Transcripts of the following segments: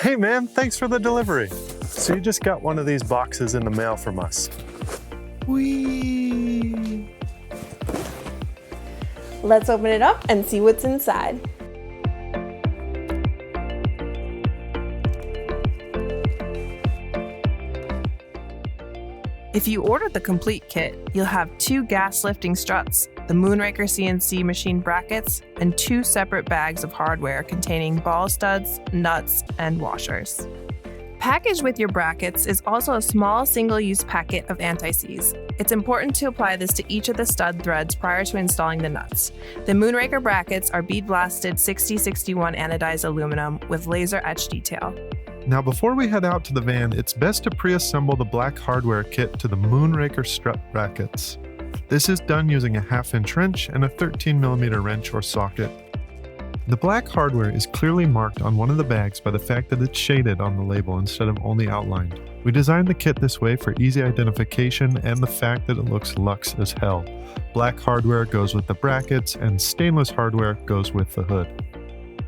Hey man, thanks for the delivery. So you just got one of these boxes in the mail from us. Whee! Let's open it up and see what's inside. If you order the complete kit, you'll have 2 gas lifting struts, the Moonraker CNC machine brackets, and 2 separate bags of hardware containing ball studs, nuts, and washers. Packaged with your brackets is also a small single-use packet of anti-seize. It's important to apply this to each of the stud threads prior to installing the nuts. The Moonraker brackets are bead-blasted 6061 anodized aluminum with laser etched detail. Now before we head out to the van, it's best to pre-assemble the black hardware kit to the Moonraker strut brackets. This is done using a 1/2-inch wrench and a 13mm wrench or socket. The black hardware is clearly marked on one of the bags by the fact that it's shaded on the label instead of only outlined. We designed the kit this way for easy identification and the fact that it looks luxe as hell. Black hardware goes with the brackets and stainless hardware goes with the hood.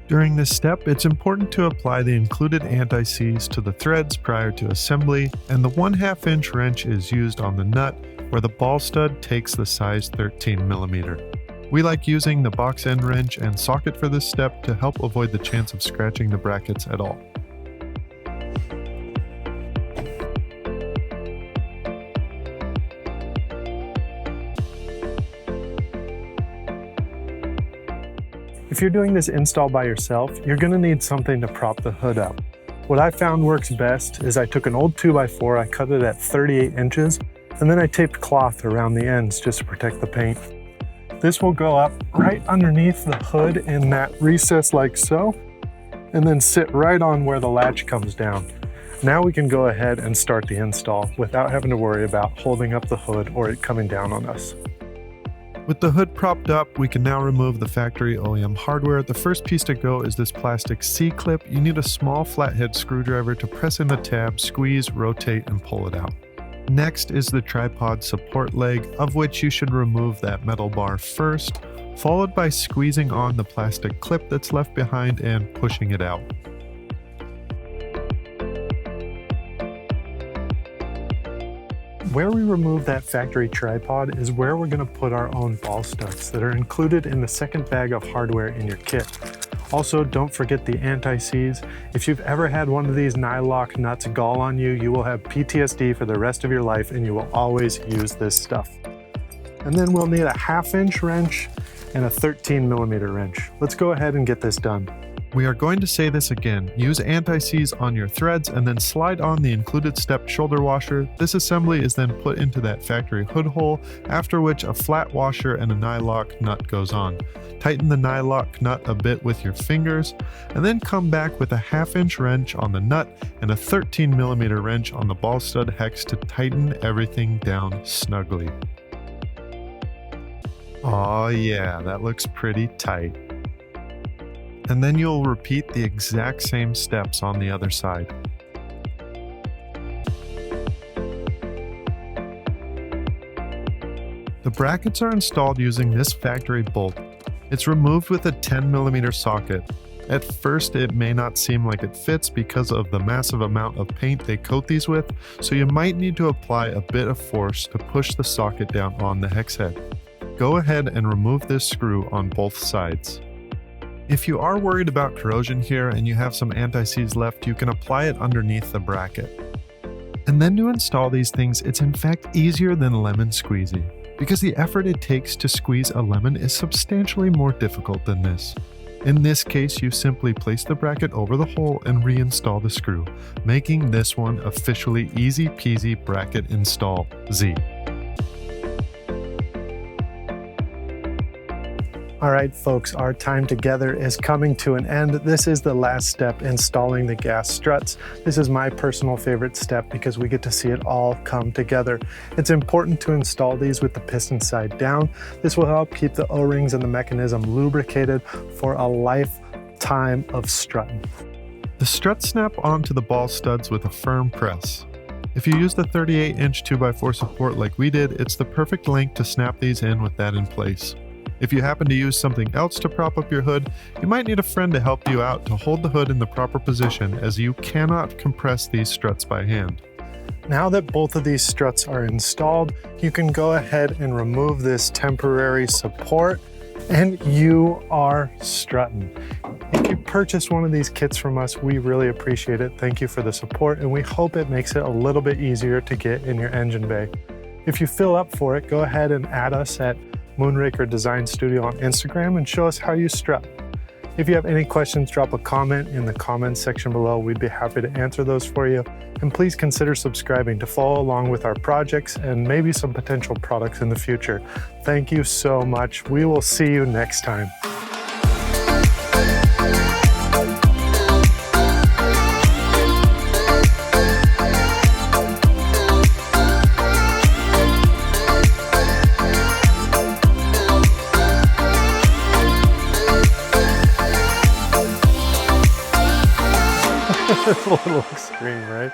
During this step, it's important to apply the included anti-seize to the threads prior to assembly, and the 1/2-inch wrench is used on the nut where the ball stud takes the size 13mm. We like using the box end wrench and socket for this step to help avoid the chance of scratching the brackets at all. If you're doing this install by yourself, you're going to need something to prop the hood up. What I found works best is I took an old 2x4, I cut it at 38 inches, and then I taped cloth around the ends just to protect the paint. This will go up right underneath the hood in that recess like so, and then sit right on where the latch comes down. Now we can go ahead and start the install without having to worry about holding up the hood or it coming down on us. With the hood propped up, we can now remove the factory OEM hardware. The first piece to go is this plastic C-clip. You need a small flathead screwdriver to press in the tab, squeeze, rotate, and pull it out. Next is the tripod support leg, of which you should remove that metal bar first, followed by squeezing on the plastic clip that's left behind and pushing it out. Where we remove that factory tripod is where we're going to put our own ball studs that are included in the second bag of hardware in your kit. Also, don't forget the anti-seize. If you've ever had one of these nylock nuts gall on you, you will have PTSD for the rest of your life and you will always use this stuff. And then we'll need a 1/2-inch wrench and a 13mm wrench. Let's go ahead and get this done. We are going to say this again. Use anti-seize on your threads and then slide on the included stepped shoulder washer. This assembly is then put into that factory hood hole, after which a flat washer and a nylock nut goes on. Tighten the nylock nut a bit with your fingers, and then come back with a 1/2-inch wrench on the nut and a 13mm wrench on the ball stud hex to tighten everything down snugly. Oh yeah, that looks pretty tight. And then you'll repeat the exact same steps on the other side. The brackets are installed using this factory bolt. It's removed with a 10mm socket. At first, it may not seem like it fits because of the massive amount of paint they coat these with, so you might need to apply a bit of force to push the socket down on the hex head. Go ahead and remove this screw on both sides. If you are worried about corrosion here and you have some anti-seize left, you can apply it underneath the bracket. And then to install these things, it's in fact easier than lemon squeezy, because the effort it takes to squeeze a lemon is substantially more difficult than this. In this case, you simply place the bracket over the hole and reinstall the screw, making this one officially easy peasy bracket install Z. All right, folks, our time together is coming to an end. This is the last step, installing the gas struts. This is my personal favorite step because we get to see it all come together. It's important to install these with the piston side down. This will help keep the O-rings and the mechanism lubricated for a lifetime of strutting. The struts snap onto the ball studs with a firm press. If you use the 38-inch 2x4 support like we did, it's the perfect length to snap these in with that in place. If you happen to use something else to prop up your hood, you might need a friend to help you out to hold the hood in the proper position, as you cannot compress these struts by hand. Now that both of these struts are installed, you can go ahead and remove this temporary support, and you are strutting. If you purchase one of these kits from us, we really appreciate it. Thank you for the support, and we hope it makes it a little bit easier to get in your engine bay. If you feel up for it, go ahead and add us at Moonraker Design Studio on Instagram and show us how you strut. If you have any questions, drop a comment in the comments section below. We'd be happy to answer those for you. And please consider subscribing to follow along with our projects and maybe some potential products in the future. Thank you so much. We will see you next time. It's a little extreme, right?